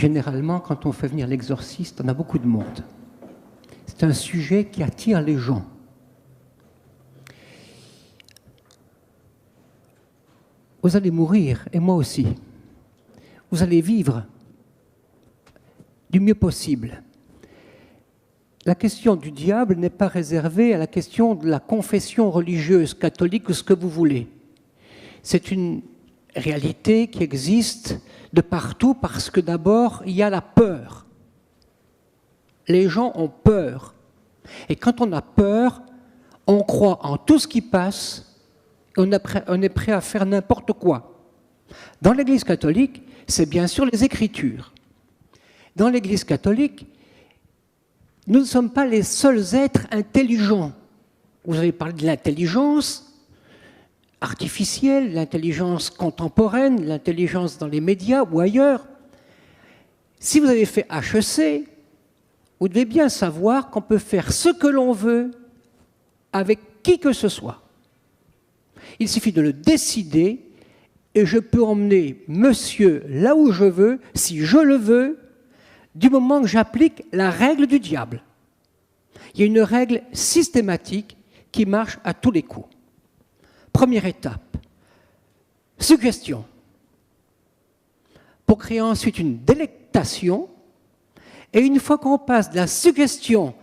Généralement, quand on fait venir l'exorciste, on a beaucoup de monde. C'est un sujet qui attire les gens. Vous allez mourir, et moi aussi. Vous allez vivre du mieux possible. La question du diable n'est pas réservée à la question de la confession religieuse, catholique ou ce que vous voulez. C'est une réalité qui existe de partout parce que d'abord, il y a la peur. Les gens ont peur. Et quand on a peur, on croit en tout ce qui passe et on est prêt à faire n'importe quoi. Dans l'Église catholique, c'est bien sûr les Écritures. Dans l'Église catholique, nous ne sommes pas les seuls êtres intelligents. Vous avez parlé de l'intelligence artificielle, l'intelligence contemporaine, l'intelligence dans les médias ou ailleurs. Si vous avez fait HEC, vous devez bien savoir qu'on peut faire ce que l'on veut avec qui que ce soit. Il suffit de le décider et je peux emmener monsieur là où je veux, si je le veux, du moment que j'applique la règle du diable. Il y a une règle systématique qui marche à tous les coups. Première étape, suggestion. Pour créer ensuite une délectation, et une fois qu'on passe de la suggestion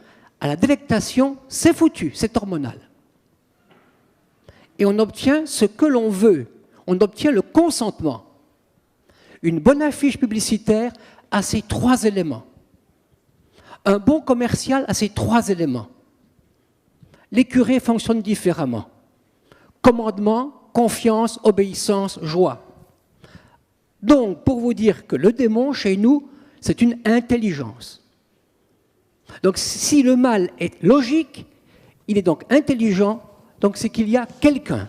à la délectation, c'est foutu, c'est hormonal. Et on obtient ce que l'on veut, on obtient le consentement. Une bonne affiche publicitaire a ces 3 éléments. Un bon commercial a ces 3 éléments. Les curés fonctionnent différemment. Commandement, confiance, obéissance, joie. Donc, pour vous dire que le démon, chez nous, c'est une intelligence. Donc, si le mal est logique, il est donc intelligent, donc c'est qu'il y a quelqu'un.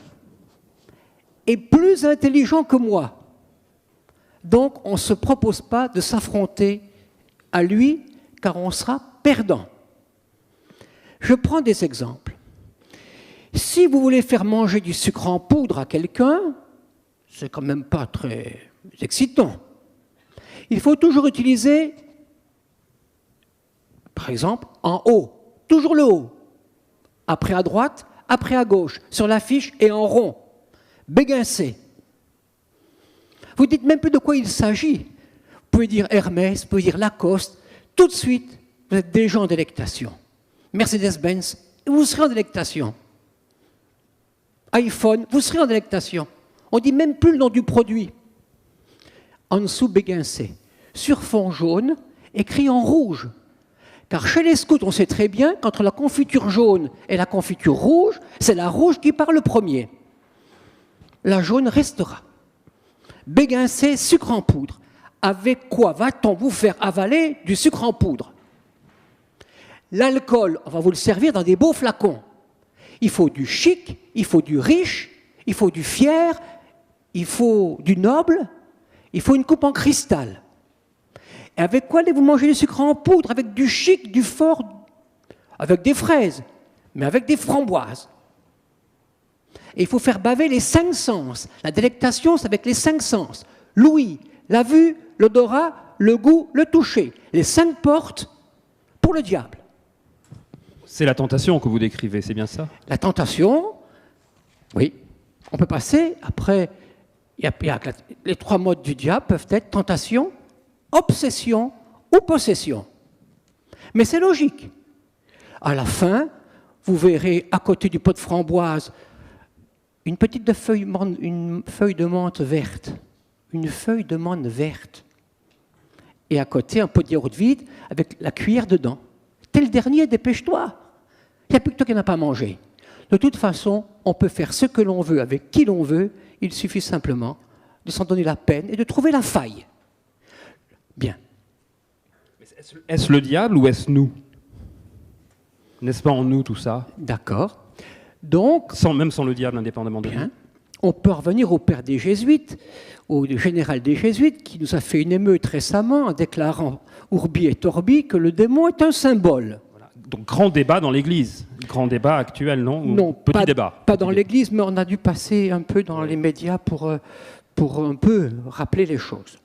Et plus intelligent que moi. Donc, on ne se propose pas de s'affronter à lui, car on sera perdant. Je prends des exemples. Si vous voulez faire manger du sucre en poudre à quelqu'un, c'est quand même pas très excitant. Il faut toujours utiliser, par exemple, en haut, toujours le haut. Après à droite, après à gauche, sur l'affiche et en rond. Béguincé. Vous ne dites même plus de quoi il s'agit. Vous pouvez dire Hermès, vous pouvez dire Lacoste. Tout de suite, vous êtes déjà en délectation. Mercedes-Benz, vous serez en délectation. iPhone, vous serez en délectation. On ne dit même plus le nom du produit. En dessous, béguincé. Sur fond jaune, écrit en rouge. Car chez les scouts, on sait très bien qu'entre la confiture jaune et la confiture rouge, c'est la rouge qui part le premier. La jaune restera. Béguincé, sucre en poudre. Avec quoi va-t-on vous faire avaler du sucre en poudre? L'alcool, on va vous le servir dans des beaux flacons. Il faut du chic, il faut du riche, il faut du fier, il faut du noble, il faut une coupe en cristal. Et avec quoi allez-vous manger du sucre en poudre? Avec du chic, du fort, avec des fraises, mais avec des framboises. Et il faut faire baver les 5 sens. La délectation, c'est avec les 5 sens. L'ouïe, la vue, l'odorat, le goût, le toucher. Les 5 portes pour le diable. C'est la tentation que vous décrivez, c'est bien ça? La tentation, oui. On peut passer, après, les 3 modes du diable peuvent être tentation, obsession ou possession. Mais c'est logique. À la fin, vous verrez à côté du pot de framboise une petite feuille de menthe verte. Une feuille de menthe verte. Et à côté, un pot de yaourt vide avec la cuillère dedans. T'es le dernier, dépêche-toi. Il n'y a plus que toi qui n'as pas mangé. De toute façon, on peut faire ce que l'on veut avec qui l'on veut. Il suffit simplement de s'en donner la peine et de trouver la faille. Bien. Est-ce le diable ou est-ce nous? N'est-ce pas en nous tout ça? D'accord. Donc, Même sans le diable, indépendamment de nous. On peut revenir au père des Jésuites, au général des Jésuites, qui nous a fait une émeute récemment en déclarant Urbi et Orbi que le démon est un symbole. Voilà. Donc grand débat dans l'Église, grand débat actuel, non? Non, petit débat. Pas dans l'Église, mais on a dû passer un peu dans les médias pour un peu rappeler les choses.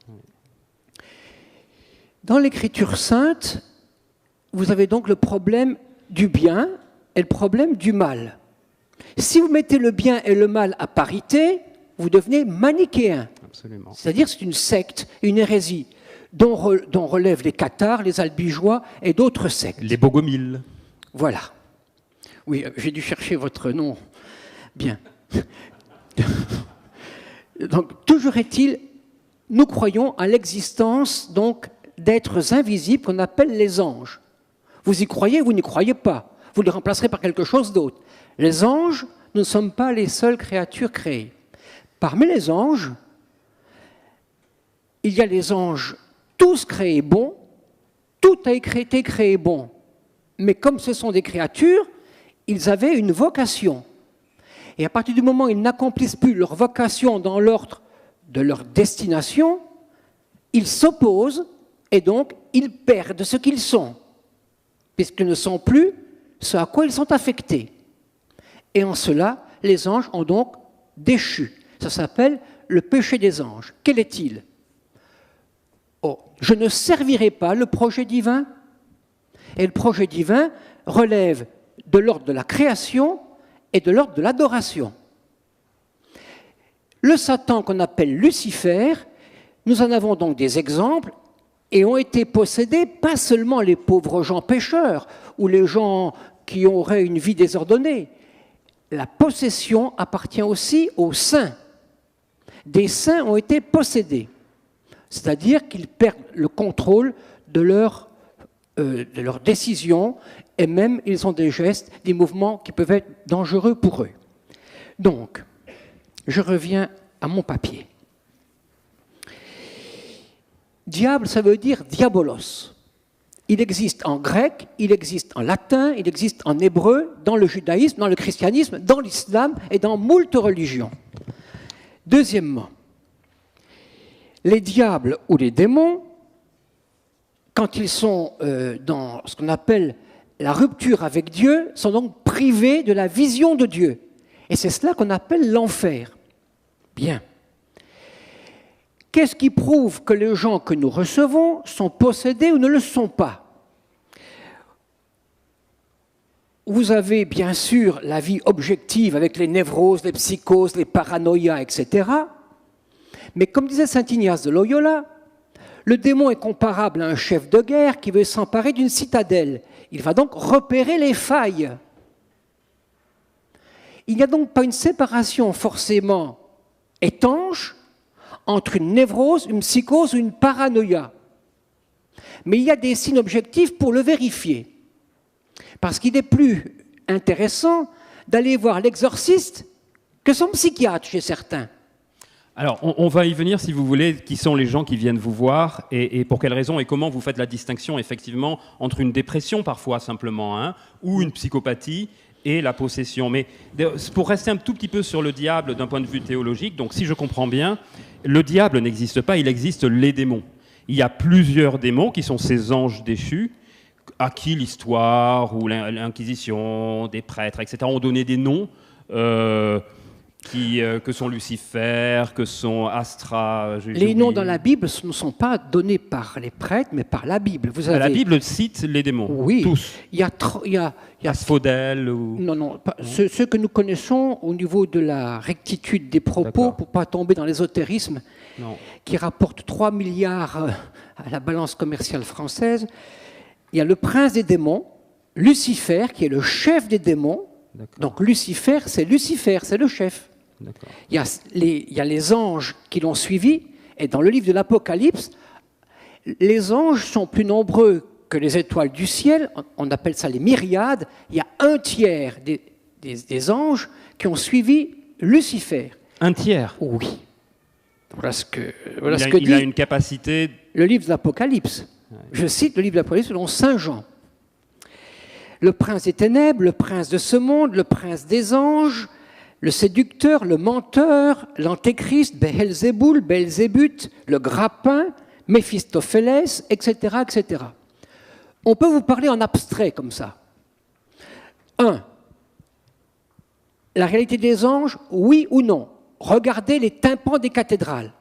Dans l'Écriture sainte, vous avez donc le problème du bien et le problème du mal. Si vous mettez le bien et le mal à parité, vous devenez manichéen. Absolument. C'est-à-dire c'est une secte, une hérésie, dont relèvent les cathares, les albigeois et d'autres sectes. Les bogomiles. Voilà. Oui, j'ai dû chercher votre nom. Bien. Donc, toujours est-il, nous croyons à l'existence donc d'êtres invisibles qu'on appelle les anges. Vous y croyez, vous n'y croyez pas. Vous les remplacerez par quelque chose d'autre. Les anges, nous ne sommes pas les seules créatures créées. Parmi les anges, il y a les anges tous créés bons, tout a été créé bon. Mais comme ce sont des créatures, ils avaient une vocation. Et à partir du moment où ils n'accomplissent plus leur vocation dans l'ordre de leur destination, ils s'opposent et donc ils perdent ce qu'ils sont, puisqu'ils ne sont plus ce à quoi ils sont affectés. Et en cela, les anges ont donc déchu. Ça s'appelle le péché des anges. Quel est-il ? Oh, je ne servirai pas le projet divin. Et le projet divin relève de l'ordre de la création et de l'ordre de l'adoration. Le Satan qu'on appelle Lucifer, nous en avons donc des exemples, et ont été possédés pas seulement les pauvres gens pécheurs ou les gens qui auraient une vie désordonnée. La possession appartient aussi aux saints. Des saints ont été possédés, c'est-à-dire qu'ils perdent le contrôle de leurs décisions, et même ils ont des gestes, des mouvements qui peuvent être dangereux pour eux. Donc, je reviens à mon papier. Diable, ça veut dire diabolos. Il existe en grec, il existe en latin, il existe en hébreu, dans le judaïsme, dans le christianisme, dans l'islam et dans moult religions. Deuxièmement, les diables ou les démons, quand ils sont dans ce qu'on appelle la rupture avec Dieu, sont donc privés de la vision de Dieu. Et c'est cela qu'on appelle l'enfer. Bien. Qu'est-ce qui prouve que les gens que nous recevons sont possédés ou ne le sont pas ? Vous avez bien sûr la vie objective avec les névroses, les psychoses, les paranoïas, etc. Mais comme disait saint Ignace de Loyola, le démon est comparable à un chef de guerre qui veut s'emparer d'une citadelle. Il va donc repérer les failles. Il n'y a donc pas une séparation forcément étanche entre une névrose, une psychose ou une paranoïa. Mais il y a des signes objectifs pour le vérifier. Parce qu'il est plus intéressant d'aller voir l'exorciste que son psychiatre chez certains. Alors, on va y venir, si vous voulez, qui sont les gens qui viennent vous voir et pour quelles raisons et comment vous faites la distinction, effectivement, entre une dépression, parfois, simplement, ou une psychopathie et la possession. Mais pour rester un tout petit peu sur le diable d'un point de vue théologique, donc si je comprends bien, le diable n'existe pas, il existe les démons. Il y a plusieurs démons qui sont ces anges déchus, à qui l'histoire ou l'Inquisition, des prêtres, etc., ont donné des noms que sont Lucifer, que sont Astra. Les noms dans la Bible ne sont pas donnés par les prêtres, mais par la Bible. Vous avez... La Bible cite les démons, oui, tous. Il y a Asphodèle ou... Non, ceux que nous connaissons au niveau de la rectitude des propos, pour ne pas tomber dans l'ésotérisme, qui rapporte 3 milliards à la balance commerciale française. Il y a le prince des démons, Lucifer, qui est le chef des démons. Donc Lucifer, c'est le chef. Il y a les anges qui l'ont suivi, et dans le livre de l'Apocalypse, les anges sont plus nombreux que les étoiles du ciel, on appelle ça les myriades. Il y a 1/3 des anges qui ont suivi Lucifer. 1/3 ? Oui. Voilà ce que il a une capacité... Le livre de l'Apocalypse. Ouais. Je cite le livre de l'Apocalypse selon saint Jean. Le prince des ténèbres, le prince de ce monde, le prince des anges, le séducteur, le menteur, l'antéchrist, Beelzéboul, Belzébuth, le grappin, Méphistophélès, etc., etc. On peut vous parler en abstrait comme ça. 1. La réalité des anges, oui ou non? Regardez les tympans des cathédrales.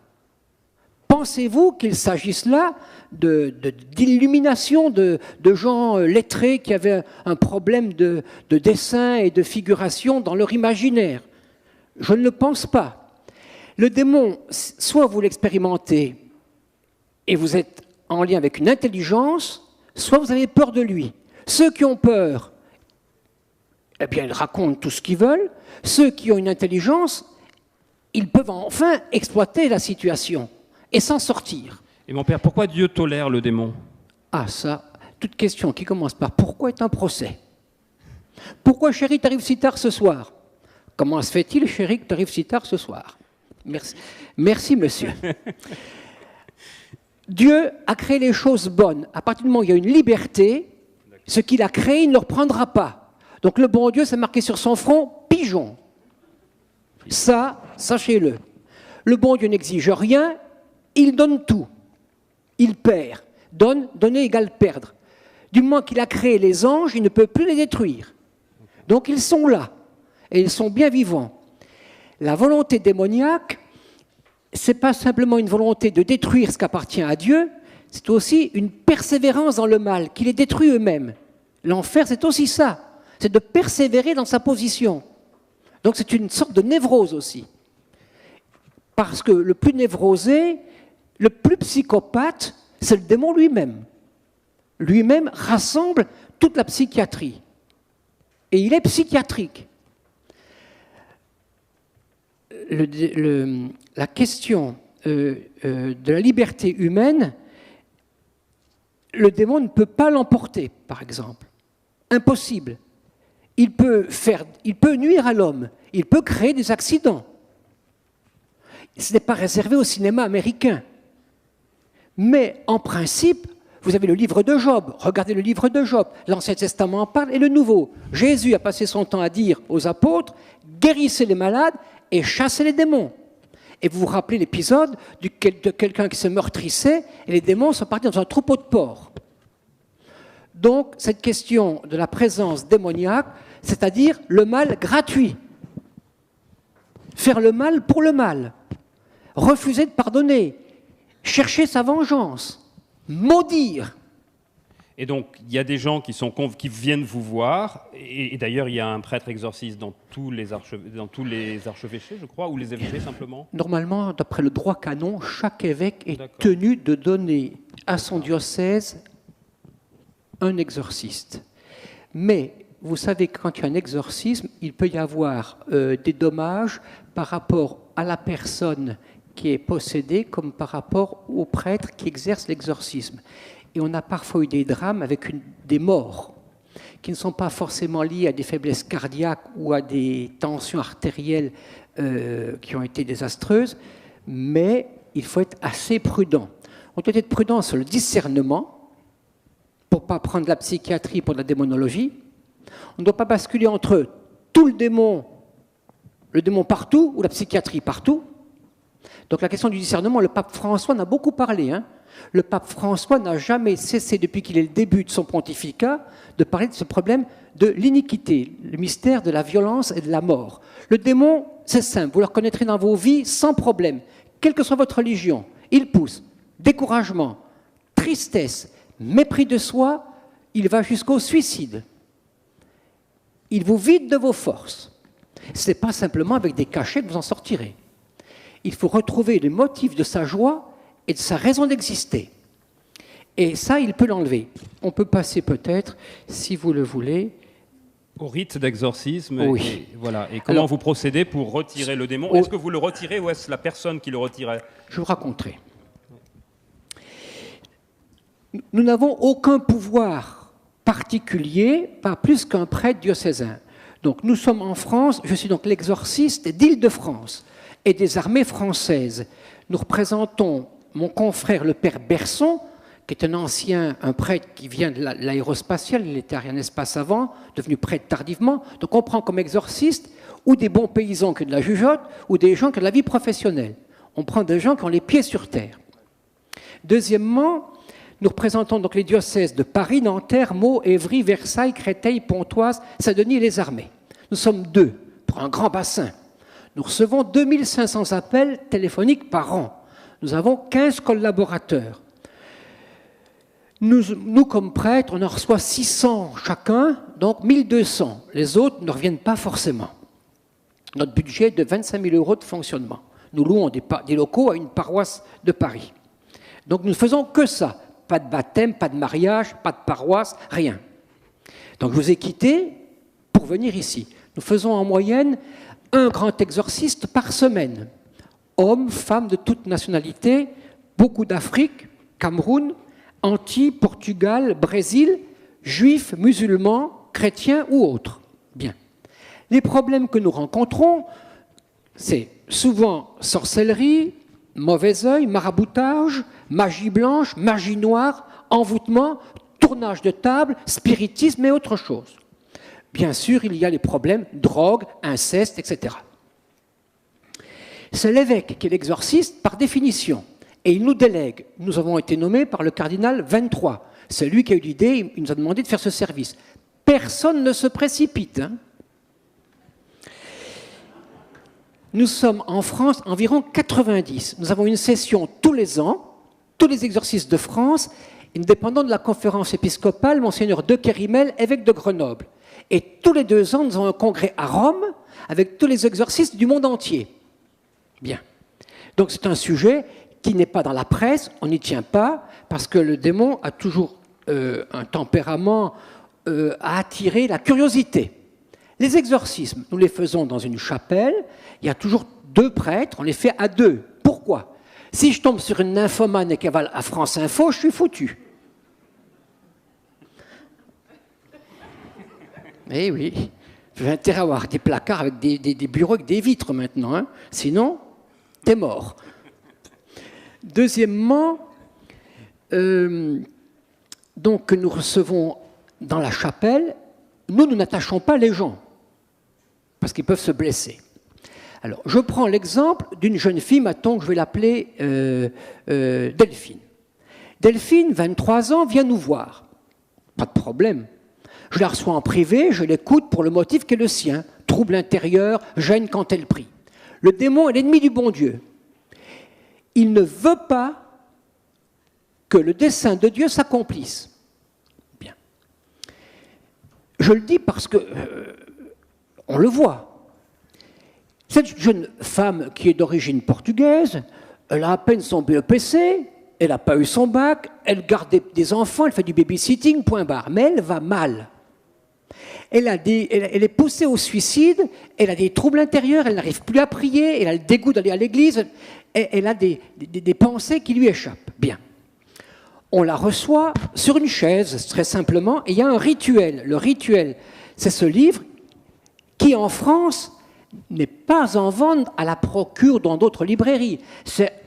Pensez-vous qu'il s'agisse là d'illumination de gens lettrés qui avaient un problème de dessin et de figuration dans leur imaginaire? Je ne le pense pas. Le démon, soit vous l'expérimentez et vous êtes en lien avec une intelligence, soit vous avez peur de lui. Ceux qui ont peur, eh bien, ils racontent tout ce qu'ils veulent. Ceux qui ont une intelligence, ils peuvent enfin exploiter la situation et s'en sortir. Et mon père, pourquoi Dieu tolère le démon? Ah ça, toute question qui commence par « Pourquoi » est un procès. Pourquoi, chérie, t'arrives si tard ce soir? Comment se fait-il, chérie, que t'arrives si tard ce soir? Merci, merci monsieur. Dieu a créé les choses bonnes. À partir du moment où il y a une liberté, ce qu'il a créé, il ne le reprendra pas. Donc le bon Dieu, c'est marqué sur son front « pigeon ». Ça, sachez-le. Le bon Dieu n'exige rien, il donne tout. Il perd. Donner égale perdre. Du moment qu'il a créé les anges, il ne peut plus les détruire. Donc ils sont là, et ils sont bien vivants. La volonté démoniaque, ce n'est pas simplement une volonté de détruire ce qui appartient à Dieu, c'est aussi une persévérance dans le mal, qui les détruit eux-mêmes. L'enfer, c'est aussi ça, c'est de persévérer dans sa position. Donc c'est une sorte de névrose aussi. Parce que le plus névrosé, le plus psychopathe, c'est le démon lui-même. Lui-même rassemble toute la psychiatrie. Et il est psychiatrique. La question de la liberté humaine, le démon ne peut pas l'emporter, par exemple. Impossible. Il peut nuire à l'homme, il peut créer des accidents. Ce n'est pas réservé au cinéma américain. Mais en principe, vous avez le livre de Job, regardez le livre de Job, l'Ancien Testament en parle et le Nouveau. Jésus a passé son temps à dire aux apôtres, guérissez les malades et chassez les démons. Et vous vous rappelez l'épisode de quelqu'un qui se meurtrissait et les démons sont partis dans un troupeau de porcs. Donc, cette question de la présence démoniaque, c'est-à-dire le mal gratuit. Faire le mal pour le mal. Refuser de pardonner. Chercher sa vengeance. Maudire. Et donc, il y a des gens qui viennent vous voir, et d'ailleurs, il y a un prêtre exorciste dans tous les archevêchés, je crois, ou les évêchés simplement? Normalement, d'après le droit canon, chaque évêque est tenu de donner à son diocèse un exorciste. Mais vous savez que quand il y a un exorcisme, il peut y avoir des dommages par rapport à la personne qui est possédée comme par rapport au prêtre qui exerce l'exorcisme. Et on a parfois eu des drames avec des morts qui ne sont pas forcément liés à des faiblesses cardiaques ou à des tensions artérielles qui ont été désastreuses, mais il faut être assez prudent. On doit être prudent sur le discernement pour ne pas prendre la psychiatrie pour la démonologie. On ne doit pas basculer entre tout le démon partout ou la psychiatrie partout. Donc la question du discernement, le pape François en a beaucoup parlé. Le pape François n'a jamais cessé, depuis qu'il est le début de son pontificat, de parler de ce problème de l'iniquité, le mystère de la violence et de la mort. Le démon, c'est simple, vous le reconnaîtrez dans vos vies sans problème, quelle que soit votre religion. Il pousse découragement, tristesse, mépris de soi, il va jusqu'au suicide. Il vous vide de vos forces. Ce n'est pas simplement avec des cachets que vous en sortirez. Il faut retrouver les motifs de sa joie et de sa raison d'exister. Et ça, il peut l'enlever. On peut passer peut-être, si vous le voulez, au rite d'exorcisme. Oui. Et comment vous procédez pour retirer le démon? Est-ce que vous le retirez ou est-ce la personne qui le retirait? Je vous raconterai. Nous n'avons aucun pouvoir particulier, pas plus qu'un prêtre diocésain. Donc nous sommes en France, je suis donc l'exorciste d'Île-de-France et des armées françaises. Nous représentons mon confrère le père Berson, qui est un prêtre qui vient de l'aérospatiale, il était Arianespace avant, devenu prêtre tardivement. Donc on prend comme exorciste ou des bons paysans qui ont de la jugeote, ou des gens qui ont de la vie professionnelle. On prend des gens qui ont les pieds sur terre. Deuxièmement, nous représentons donc les diocèses de Paris, Nanterre, Meaux, Évry, Versailles, Créteil, Pontoise, Saint-Denis et les armées. Nous sommes 2 pour un grand bassin. Nous recevons 2500 appels téléphoniques par an. Nous avons 15 collaborateurs. Nous, comme prêtres, on en reçoit 600 chacun, donc 1200. Les autres ne reviennent pas forcément. Notre budget est de 25 000 € de fonctionnement. Nous louons des locaux à une paroisse de Paris. Donc nous ne faisons que ça. Pas de baptême, pas de mariage, pas de paroisse, rien. Donc je vous ai quitté pour venir ici. Nous faisons en moyenne un grand exorciste par semaine. Hommes, femmes de toute nationalité, beaucoup d'Afrique, Cameroun, Antilles, Portugal, Brésil, juifs, musulmans, chrétiens ou autres. Bien. Les problèmes que nous rencontrons, c'est souvent sorcellerie, mauvais œil, maraboutage, magie blanche, magie noire, envoûtement, tournage de table, spiritisme et autre chose. Bien sûr, il y a les problèmes drogue, inceste, etc. C'est l'évêque qui est l'exorciste par définition. Et il nous délègue. Nous avons été nommés par le cardinal 23. C'est lui qui a eu l'idée, il nous a demandé de faire ce service. Personne ne se précipite. Hein. Nous sommes en France environ 90. Nous avons une session tous les ans, tous les exorcistes de France, dépendant de la conférence épiscopale, Monseigneur de Kérimel, évêque de Grenoble. Et tous les 2 ans, nous avons un congrès à Rome avec tous les exorcistes du monde entier. Bien. Donc c'est un sujet qui n'est pas dans la presse, on n'y tient pas, parce que le démon a toujours un tempérament à attirer la curiosité. Les exorcismes, nous les faisons dans une chapelle, il y a toujours 2 prêtres, on les fait à 2. Pourquoi? Si je tombe sur une nymphomane et qu'elle va à France Info, je suis foutu. Eh oui, j'ai intérêt à avoir des placards avec des bureaux avec des vitres maintenant, hein. Sinon, t'es mort. Deuxièmement, donc nous recevons dans la chapelle, nous n'attachons pas les gens, parce qu'ils peuvent se blesser. Alors, je prends l'exemple d'une jeune fille, mettons que je vais l'appeler Delphine. Delphine, 23 ans, vient nous voir. Pas de problème. Je la reçois en privé, je l'écoute pour le motif qui est le sien. Trouble intérieur, gêne quand elle prie. Le démon est l'ennemi du bon Dieu. Il ne veut pas que le dessein de Dieu s'accomplisse. Bien. Je le dis parce que on le voit. Cette jeune femme qui est d'origine portugaise, elle a à peine son BEPC, elle n'a pas eu son bac, elle garde des enfants, elle fait du babysitting, point barre. Mais elle va mal. Elle est poussée au suicide, elle a des troubles intérieurs, elle n'arrive plus à prier, elle a le dégoût d'aller à l'église, elle a des pensées qui lui échappent. Bien. On la reçoit sur une chaise, très simplement, et il y a un rituel. Le rituel, c'est ce livre qui, en France, n'est pas en vente à la procure dans d'autres librairies.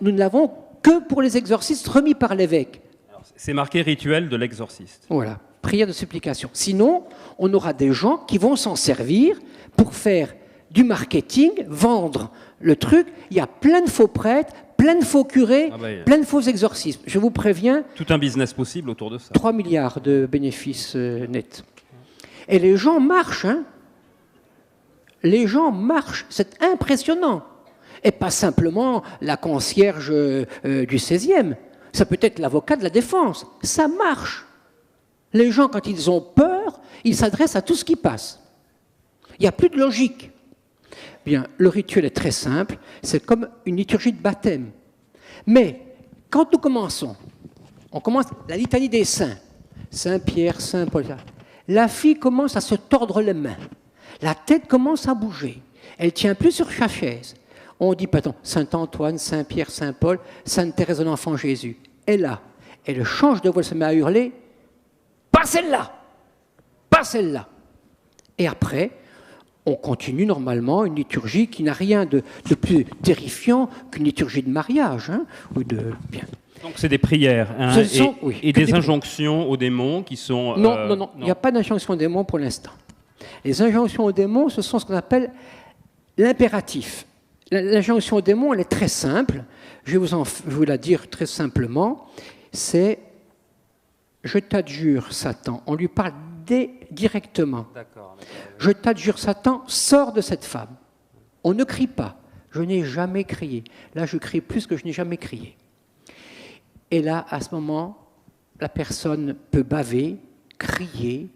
Nous ne l'avons que pour les exorcistes remis par l'évêque. C'est marqué rituel de l'exorciste. Voilà, prière de supplication. Sinon, on aura des gens qui vont s'en servir pour faire du marketing, vendre le truc. Il y a plein de faux prêtres, plein de faux curés, plein de faux exorcismes. Je vous préviens. Tout un business possible autour de ça. 3 milliards de bénéfices nets. Et les gens marchent, hein. Les gens marchent, c'est impressionnant. Et pas simplement la concierge du 16e. Ça peut être l'avocat de la défense. Ça marche. Les gens, quand ils ont peur, ils s'adressent à tout ce qui passe. Il n'y a plus de logique. Bien, le rituel est très simple. C'est comme une liturgie de baptême. Mais, quand nous commençons, on commence la litanie des saints. Saint Pierre, Saint Paul. La fille commence à se tordre les mains. La tête commence à bouger. Elle ne tient plus sur sa chaise. On dit, pardon, Saint Antoine, Saint Pierre, Saint Paul, Sainte Thérèse de l'Enfant Jésus. Et là, elle change de voix, elle se met à hurler. Pas celle-là! Pas celle-là! Et après, on continue normalement une liturgie qui n'a rien de plus terrifiant qu'une liturgie de mariage. Hein, ou de... Bien. Donc c'est des prières hein, et des injonctions aux démons qui sont... Non, il n'y a pas d'injonction aux démons pour l'instant. Les injonctions aux démons, ce sont ce qu'on appelle l'impératif. L'injonction aux démons, elle est très simple. Je vais vous la dire très simplement. C'est « Je t'adjure, Satan ». On lui parle directement. D'accord. « Je t'adjure, Satan, sors de cette femme ». On ne crie pas. Je n'ai jamais crié. Là, je crie plus que je n'ai jamais crié. Et là, à ce moment, la personne peut baver, crier,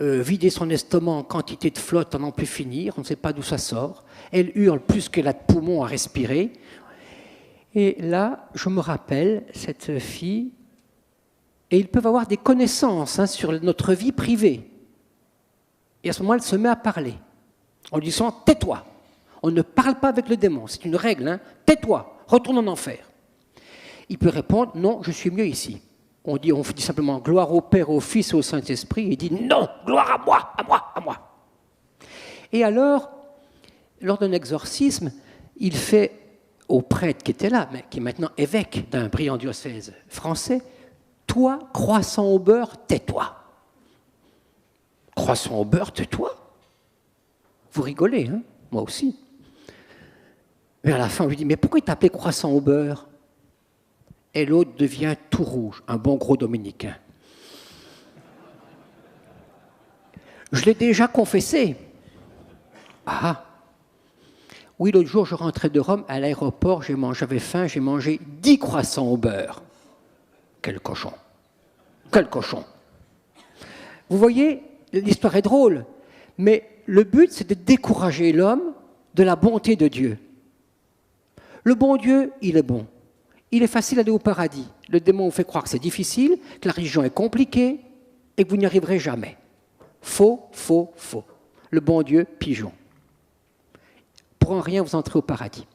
vider son estomac en quantité de flotte à n'en plus finir, on ne sait pas d'où ça sort. Elle hurle plus qu'elle a de poumons à respirer. Et là, je me rappelle, cette fille, et ils peuvent avoir des connaissances sur notre vie privée. Et à ce moment, elle se met à parler. En lui disant « tais-toi ». On ne parle pas avec le démon, c'est une règle. Tais-toi, retourne en enfer. Il peut répondre « non, je suis mieux ici ». On dit simplement « gloire au Père, au Fils et au Saint-Esprit ». Il dit « non, gloire à moi, à moi, à moi ». Et alors, lors d'un exorcisme, il fait au prêtre qui était là, mais qui est maintenant évêque d'un brillant diocèse français, « toi, croissant au beurre, tais-toi ». Croissant au beurre, tais-toi. Vous rigolez, hein? Moi aussi. Mais à la fin, on lui dit, mais pourquoi il t'appelait croissant au beurre? Et l'autre devient tout rouge, un bon gros dominicain. Je l'ai déjà confessé. Ah! Oui, l'autre jour, je rentrais de Rome, à l'aéroport, j'avais faim, j'ai mangé 10 croissants au beurre. Quel cochon! Quel cochon! Vous voyez, l'histoire est drôle, mais le but, c'est de décourager l'homme de la bonté de Dieu. Le bon Dieu, il est bon. Il est facile d'aller au paradis. Le démon vous fait croire que c'est difficile, que la religion est compliquée et que vous n'y arriverez jamais. Faux, faux, faux. Le bon Dieu, pigeon. Pour en rien, vous entrez au paradis.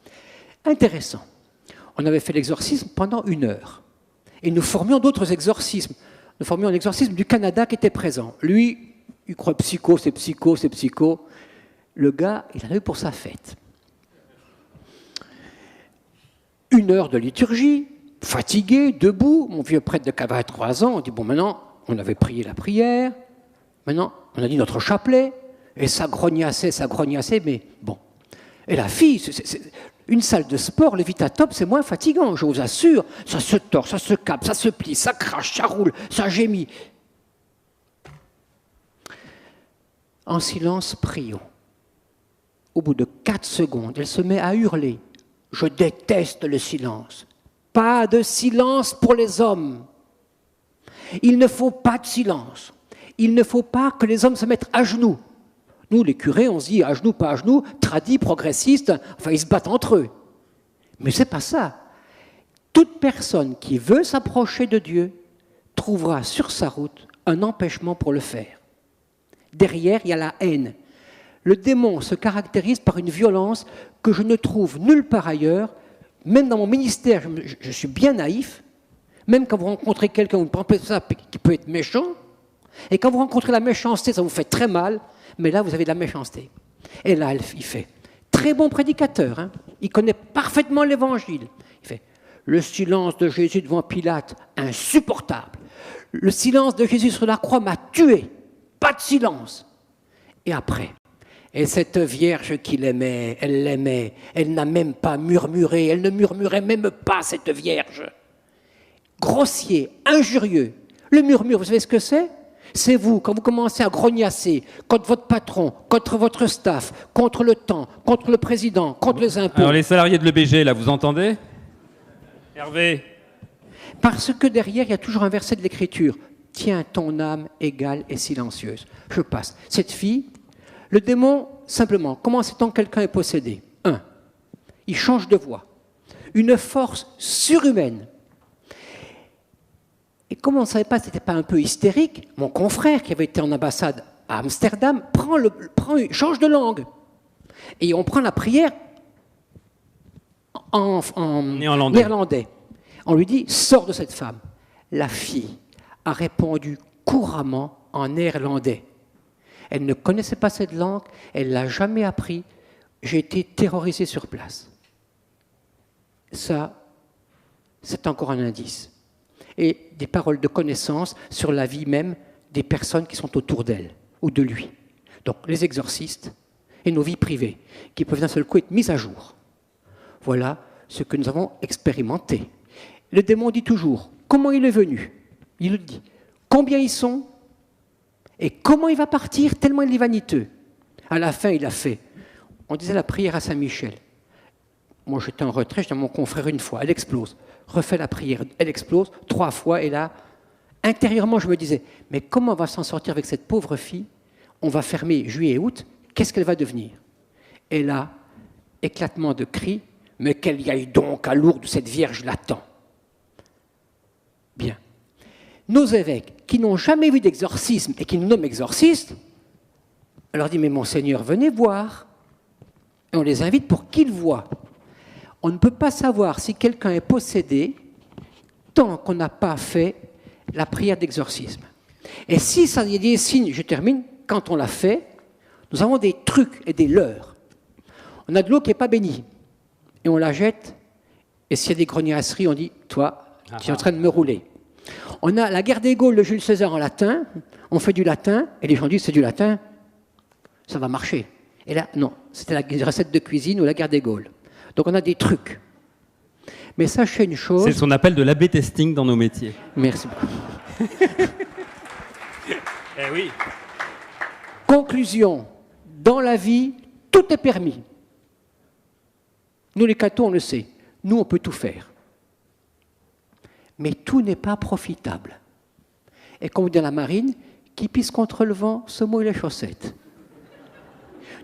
Intéressant. On avait fait l'exorcisme pendant 1 heure. Et nous formions d'autres exorcismes. Nous formions un exorcisme du Canada qui était présent. Lui, il croit psycho, c'est psycho, c'est psycho. Le gars, il en a eu pour sa fête. 1 heure de liturgie, fatigué, debout. Mon vieux prêtre de 83 ans, on dit, bon, maintenant, on avait prié la prière. Maintenant, on a dit notre chapelet. Et ça grognassait, mais bon. Et la fille, une salle de sport, le Vitatop, c'est moins fatigant, je vous assure. Ça se tord, ça se cape, ça se plie, ça crache, ça roule, ça gémit. En silence, prions. Au bout de 4 secondes, elle se met à hurler. Je déteste le silence. Pas de silence pour les hommes. Il ne faut pas de silence. Il ne faut pas que les hommes se mettent à genoux. Nous, les curés, on se dit à genoux, pas à genoux, tradis, progressistes, enfin, ils se battent entre eux. Mais ce n'est pas ça. Toute personne qui veut s'approcher de Dieu trouvera sur sa route un empêchement pour le faire. Derrière, il y a la haine. Le démon se caractérise par une violence que je ne trouve nulle part ailleurs. Même dans mon ministère, je suis bien naïf. Même quand vous rencontrez quelqu'un, vous pensez ça qui peut être méchant. Et quand vous rencontrez la méchanceté, ça vous fait très mal. Mais là, vous avez de la méchanceté. Et là, il fait. Très bon prédicateur. Hein. Il connaît parfaitement l'évangile. Il fait. Le silence de Jésus devant Pilate, insupportable. Le silence de Jésus sur la croix m'a tué. Pas de silence. Et après. Et cette vierge qu'il aimait, elle n'a même pas murmuré. Elle ne murmurait même pas, cette vierge. Grossier, injurieux. Le murmure, vous savez ce que c'est? C'est vous, quand vous commencez à grognasser contre votre patron, contre votre staff, contre le temps, contre le président, contre les impôts. Alors les salariés de l'EBG, là, vous entendez? Hervé? Parce que derrière, il y a toujours un verset de l'Écriture. Tiens ton âme égale et silencieuse. Je passe. Cette fille, le démon, simplement, comment sait-on que quelqu'un est possédé? 1. Il change de voix. Une force surhumaine. Et comme on ne savait pas si ce n'était pas un peu hystérique, mon confrère qui avait été en ambassade à Amsterdam change de langue. Et on prend la prière en néerlandais. On lui dit, sors de cette femme. La fille a répondu couramment en néerlandais. Elle ne connaissait pas cette langue, elle ne l'a jamais appris. J'ai été terrorisé sur place. Ça, c'est encore un indice. Et des paroles de connaissance sur la vie même des personnes qui sont autour d'elle ou de lui. Donc les exorcistes et nos vies privées qui peuvent d'un seul coup être mises à jour. Voilà ce que nous avons expérimenté. Le démon dit toujours comment il est venu. Il le dit. Combien ils sont et comment il va partir tellement il est vaniteux. À la fin, il a fait. On disait la prière à Saint-Michel. Moi, j'étais en retrait, je dis à mon confrère une fois, elle explose. Refais la prière, elle explose 3 fois, et là, intérieurement, je me disais, mais comment on va s'en sortir avec cette pauvre fille? On va fermer juillet et août, qu'est-ce qu'elle va devenir? Et là, éclatement de cris, mais qu'elle y aille donc à Lourdes, cette Vierge l'attend. Bien. Nos évêques, qui n'ont jamais vu d'exorcisme et qui nous nomment exorcistes, on leur dit, mais Monseigneur, venez voir. Et on les invite pour qu'ils voient. On ne peut pas savoir si quelqu'un est possédé tant qu'on n'a pas fait la prière d'exorcisme. Et si ça y a des signes, je termine, quand on l'a fait, nous avons des trucs et des leurres. On a de l'eau qui n'est pas bénie, et on la jette, et s'il y a des grognasseries, on dit, toi, tu es en train de me rouler. On a la guerre des Gaules de Jules César en latin, on fait du latin, et les gens disent, c'est du latin, ça va marcher. Et là, non, c'était la recette de cuisine ou la guerre des Gaules. Donc on a des trucs. Mais sachez une chose... C'est ce qu'on appelle de l'A/B testing dans nos métiers. Merci beaucoup. Eh oui. Conclusion, dans la vie, tout est permis. Nous les cathos, on le sait. Nous, on peut tout faire. Mais tout n'est pas profitable. Et comme on dit dans la marine, qui pisse contre le vent se mouille les chaussettes.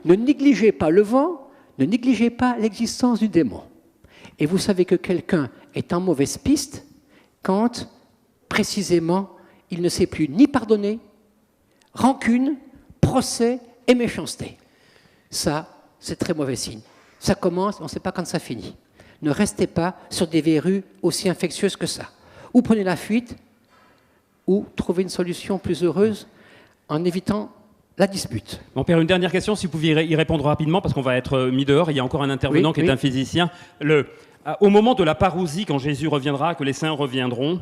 Ne négligez pas le vent, ne négligez pas l'existence du démon. Et vous savez que quelqu'un est en mauvaise piste quand, précisément, il ne sait plus ni pardonner, rancune, procès et méchanceté. Ça, c'est très mauvais signe. Ça commence, on ne sait pas quand ça finit. Ne restez pas sur des verrues aussi infectieuses que ça. Ou prenez la fuite, ou trouvez une solution plus heureuse en évitant la dispute. Mon père, une dernière question, si vous pouviez y répondre rapidement, parce qu'on va être mis dehors. Il y a encore un intervenant qui est un physicien. Au moment de la parousie, quand Jésus reviendra, que les saints reviendront,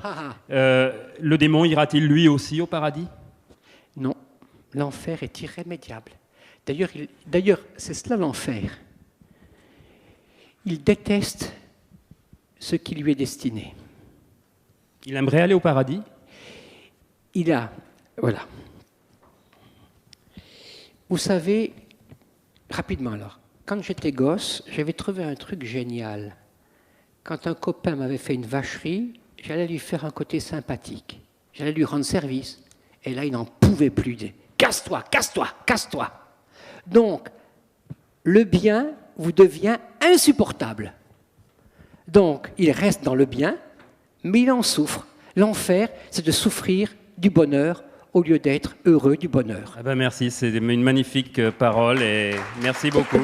le démon ira-t-il lui aussi au paradis? Non, l'enfer est irrémédiable. D'ailleurs, c'est cela l'enfer. Il déteste ce qui lui est destiné. Il aimerait aller au paradis? Voilà. Vous savez, rapidement alors, quand j'étais gosse, j'avais trouvé un truc génial. Quand un copain m'avait fait une vacherie, j'allais lui faire un côté sympathique. J'allais lui rendre service. Et là, il n'en pouvait plus. Casse-toi, casse-toi, casse-toi. Donc, le bien vous devient insupportable. Donc, il reste dans le bien, mais il en souffre. L'enfer, c'est de souffrir du bonheur au lieu d'être heureux du bonheur. Ah ben merci, c'est une magnifique parole et merci beaucoup.